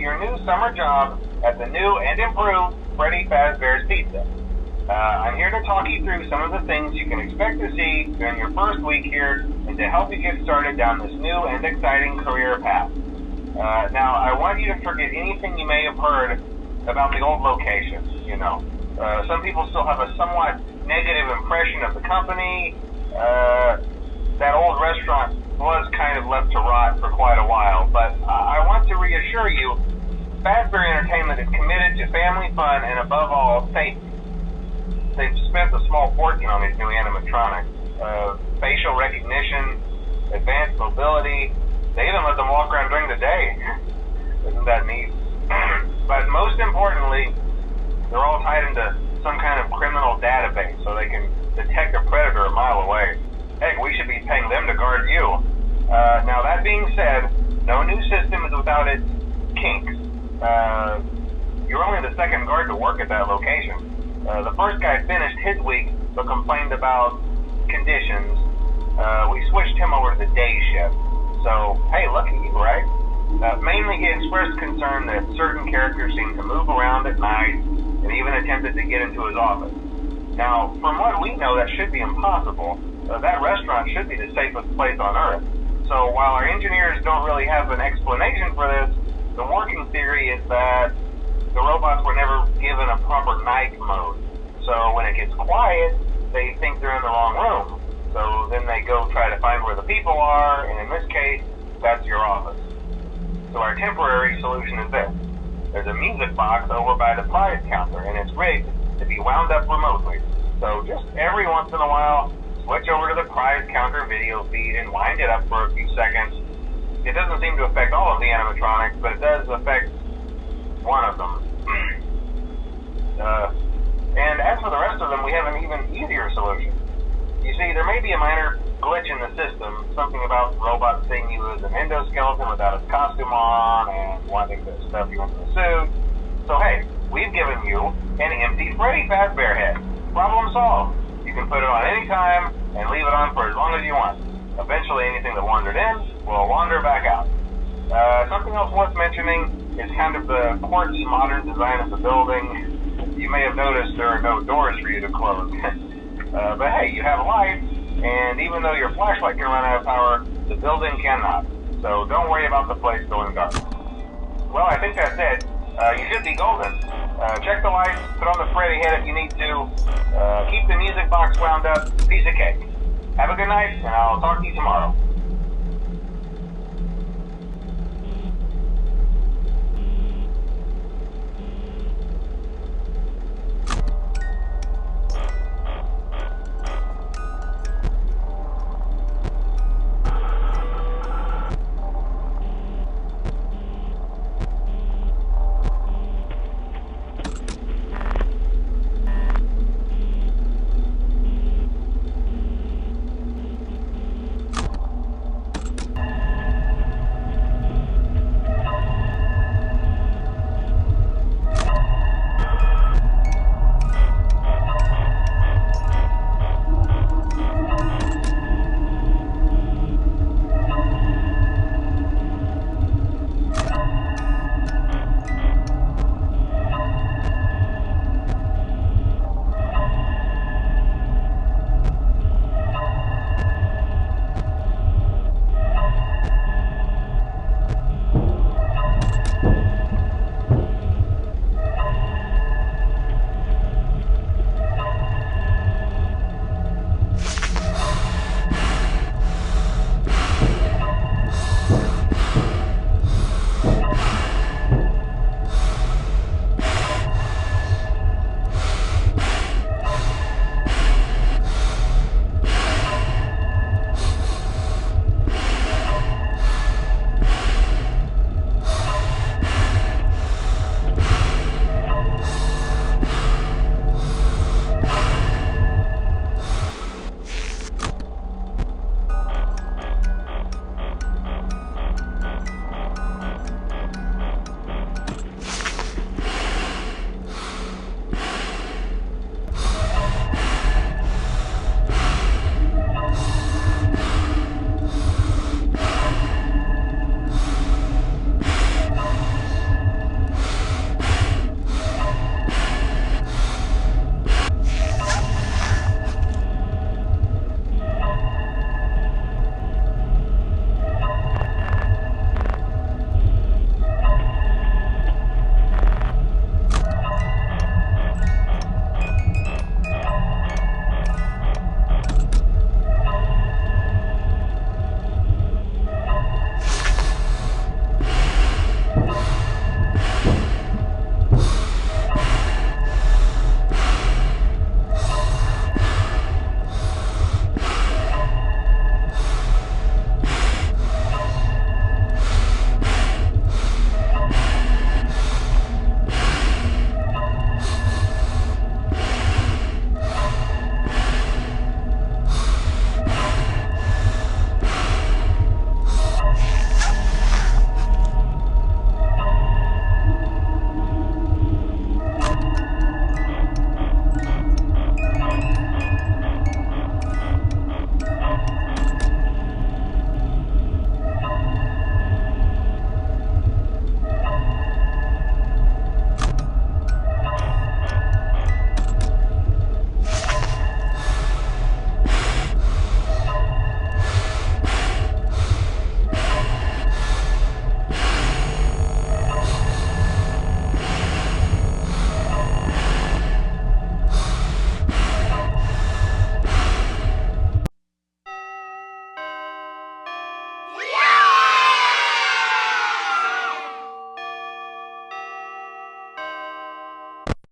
your new summer job at the new and improved Freddy Fazbear's Pizza. I'm here to talk you through some of the things you can expect to see during your first week here and to help you get started down this new and exciting career path. Now, I want you to forget anything you may have heard about the old location. Some people still have a somewhat negative impression of the company. That old restaurant was kind of left to rot for quite a while, but I want to reassure you, Fazbear Entertainment is committed to family fun and above all, safety. They've spent a small fortune on these new animatronics. Facial recognition, advanced mobility. They even let them walk around during the day. Isn't that neat? But most importantly, they're all tied into some kind of criminal database so they can detect a predator a mile away. Heck, we should be paying them to guard you. Now, that being said, no new system is without its kinks. You're only the second guard to work at that location. The first guy finished his week but complained about conditions. We switched him over to the day shift. So, hey, lucky you, right? Mainly he expressed concern that certain characters seemed to move around at night and even attempted to get into his office. Now, from what we know, that should be impossible. That restaurant should be the safest place on Earth. So while our engineers don't really have an explanation for this, the working theory is that the robots were never given a proper night mode. So when it gets quiet, they think they're in the wrong room. So then they go try to find where the people are, and in this case, that's your office. So our temporary solution is this. There's a music box over by the prize counter, and it's rigged to be wound up remotely. So just every once in a while, switch over to the prize counter video feed and wind it up for a few seconds. It doesn't seem to affect all of the animatronics, but it does affect one of them. And as for the rest of them, we have an even easier solution. You see, there may be a minor glitch in the system, something about robots seeing you as an endoskeleton without a costume on and wanting to stuff you into the suit. So hey, we've given you an empty Freddy Fazbear head. Problem solved. You can put it on any time and leave it on for as long as you want. Eventually anything that wandered in will wander back out. Something else worth mentioning is kind of the quirky modern design of the building. You may have noticed there are no doors for you to close. But hey, you have lights, and even though your flashlight can run out of power, the building cannot. So don't worry about the place going dark. Well, I think that's it. You should be golden. Check the lights, put on the Freddy head if you need to. Keep the music box wound up. Piece of cake. Have a good night, and I'll talk to you tomorrow.